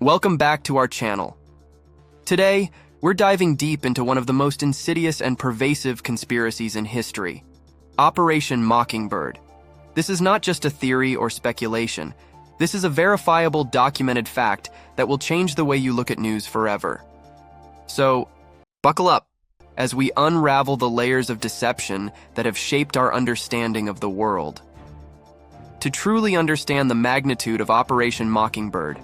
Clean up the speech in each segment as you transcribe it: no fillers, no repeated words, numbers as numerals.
Welcome back to our channel. Today, we're diving deep into one of the most insidious and pervasive conspiracies in history, Operation Mockingbird. This is not just a theory or speculation. This is a verifiable, documented fact that will change the way you look at news forever. So, buckle up as we unravel the layers of deception that have shaped our understanding of the world. To truly understand the magnitude of Operation Mockingbird,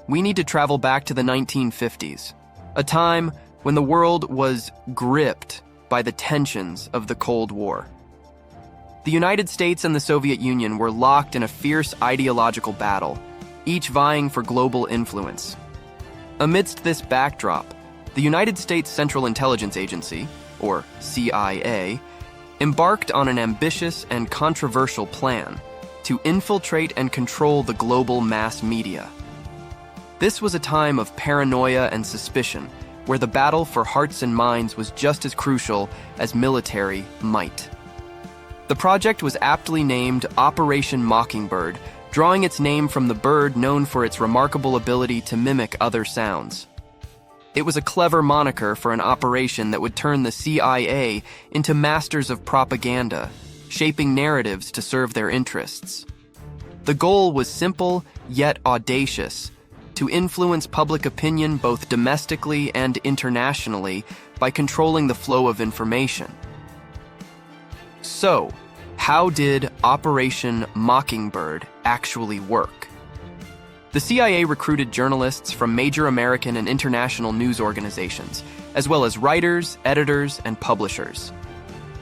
we need to travel back to the 1950s, a time when the world was gripped by the tensions of the Cold War. The United States and the Soviet Union were locked in a fierce ideological battle, each vying for global influence. Amidst this backdrop, the United States Central Intelligence Agency, or CIA, embarked on an ambitious and controversial plan to infiltrate and control the global mass media. This was a time of paranoia and suspicion, where the battle for hearts and minds was just as crucial as military might. The project was aptly named Operation Mockingbird, drawing its name from the bird known for its remarkable ability to mimic other sounds. It was a clever moniker for an operation that would turn the CIA into masters of propaganda, shaping narratives to serve their interests. The goal was simple yet audacious: to influence public opinion both domestically and internationally by controlling the flow of information. So, how did Operation Mockingbird actually work? The CIA recruited journalists from major American and international news organizations, as well as writers, editors, and publishers.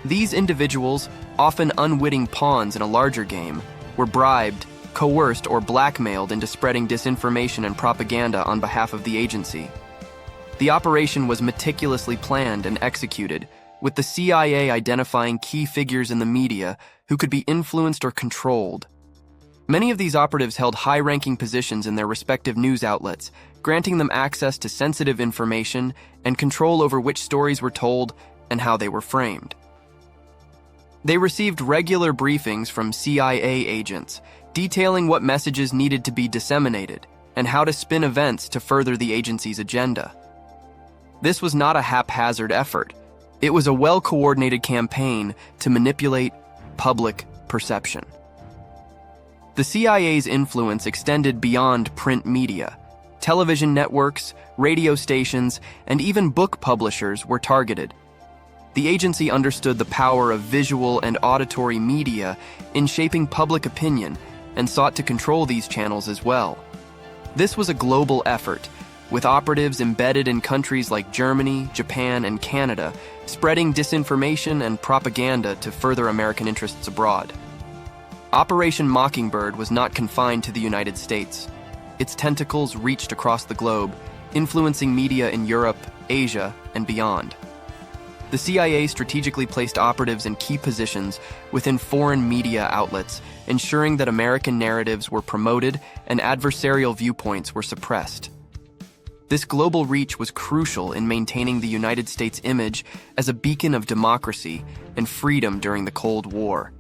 These individuals, often unwitting pawns in a larger game, were bribed, coerced, or blackmailed into spreading disinformation and propaganda on behalf of the agency. The operation was meticulously planned and executed, with the CIA identifying key figures in the media who could be influenced or controlled. Many of these operatives held high-ranking positions in their respective news outlets, granting them access to sensitive information and control over which stories were told and how they were framed. They received regular briefings from CIA agents, detailing what messages needed to be disseminated and how to spin events to further the agency's agenda. This was not a haphazard effort. It was a well-coordinated campaign to manipulate public perception. The CIA's influence extended beyond print media. Television networks, radio stations, and even book publishers were targeted. The agency understood the power of visual and auditory media in shaping public opinion and sought to control these channels as well. This was a global effort, with operatives embedded in countries like Germany, Japan, and Canada, spreading disinformation and propaganda to further American interests abroad. Operation Mockingbird was not confined to the United States. Its tentacles reached across the globe, influencing media in Europe, Asia, and beyond. The CIA strategically placed operatives in key positions within foreign media outlets, ensuring that American narratives were promoted and adversarial viewpoints were suppressed. This global reach was crucial in maintaining the United States' image as a beacon of democracy and freedom during the Cold War.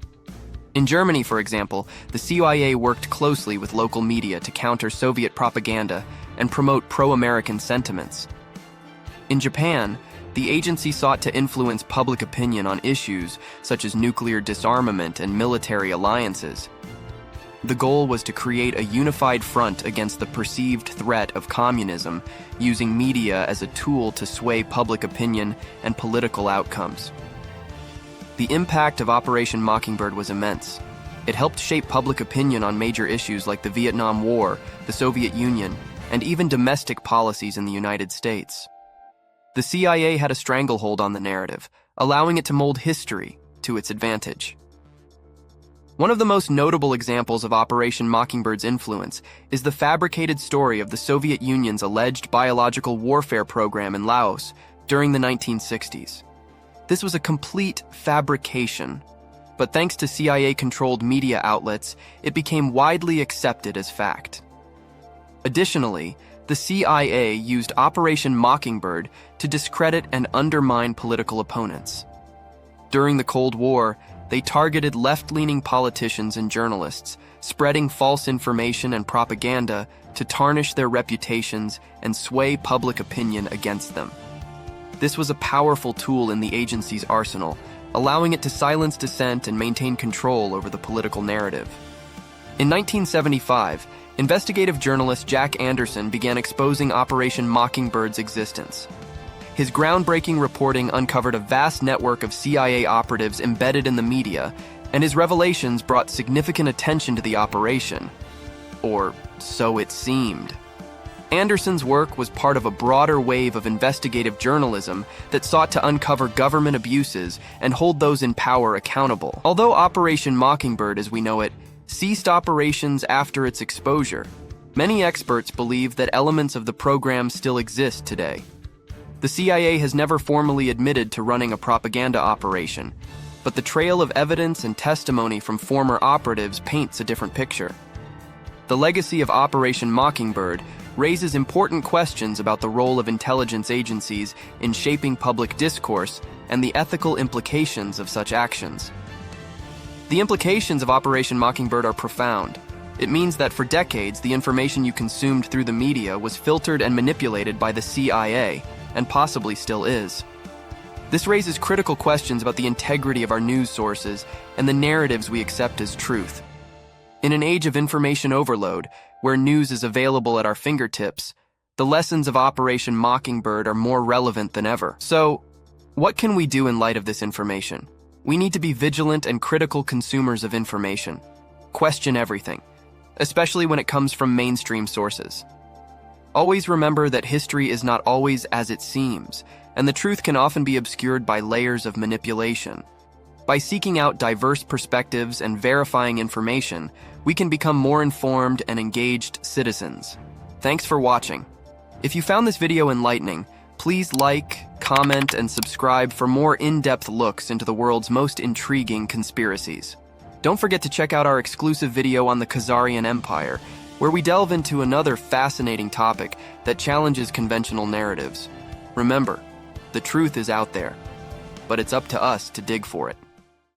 In Germany, for example, the CIA worked closely with local media to counter Soviet propaganda and promote pro-American sentiments. In Japan, the agency sought to influence public opinion on issues such as nuclear disarmament and military alliances. The goal was to create a unified front against the perceived threat of communism, using media as a tool to sway public opinion and political outcomes. The impact of Operation Mockingbird was immense. It helped shape public opinion on major issues like the Vietnam War, the Soviet Union, and even domestic policies in the United States. The CIA had a stranglehold on the narrative, allowing it to mold history to its advantage. One of the most notable examples of Operation Mockingbird's influence is the fabricated story of the Soviet Union's alleged biological warfare program in Laos during the 1960s. This was a complete fabrication, but thanks to CIA-controlled media outlets, it became widely accepted as fact. Additionally, the CIA used Operation Mockingbird to discredit and undermine political opponents. During the Cold War, they targeted left-leaning politicians and journalists, spreading false information and propaganda to tarnish their reputations and sway public opinion against them. This was a powerful tool in the agency's arsenal, allowing it to silence dissent and maintain control over the political narrative. In 1975, investigative journalist Jack Anderson began exposing Operation Mockingbird's existence. His groundbreaking reporting uncovered a vast network of CIA operatives embedded in the media, and his revelations brought significant attention to the operation. Or so it seemed. Anderson's work was part of a broader wave of investigative journalism that sought to uncover government abuses and hold those in power accountable. Although Operation Mockingbird, as we know it, ceased operations after its exposure, many experts believe that elements of the program still exist today. The CIA has never formally admitted to running a propaganda operation, but the trail of evidence and testimony from former operatives paints a different picture. The legacy of Operation Mockingbird raises important questions about the role of intelligence agencies in shaping public discourse and the ethical implications of such actions. The implications of Operation Mockingbird are profound. It means that for decades, the information you consumed through the media was filtered and manipulated by the CIA, and possibly still is. This raises critical questions about the integrity of our news sources and the narratives we accept as truth. In an age of information overload, where news is available at our fingertips, the lessons of Operation Mockingbird are more relevant than ever. So, what can we do in light of this information? We need to be vigilant and critical consumers of information. Question everything, especially when it comes from mainstream sources. Always remember that history is not always as it seems, and the truth can often be obscured by layers of manipulation. By seeking out diverse perspectives and verifying information, we can become more informed and engaged citizens. Thanks for watching. If you found this video enlightening, please like, comment, and subscribe for more in-depth looks into the world's most intriguing conspiracies. Don't forget to check out our exclusive video on the Khazarian Empire, where we delve into another fascinating topic that challenges conventional narratives. Remember, the truth is out there, but it's up to us to dig for it.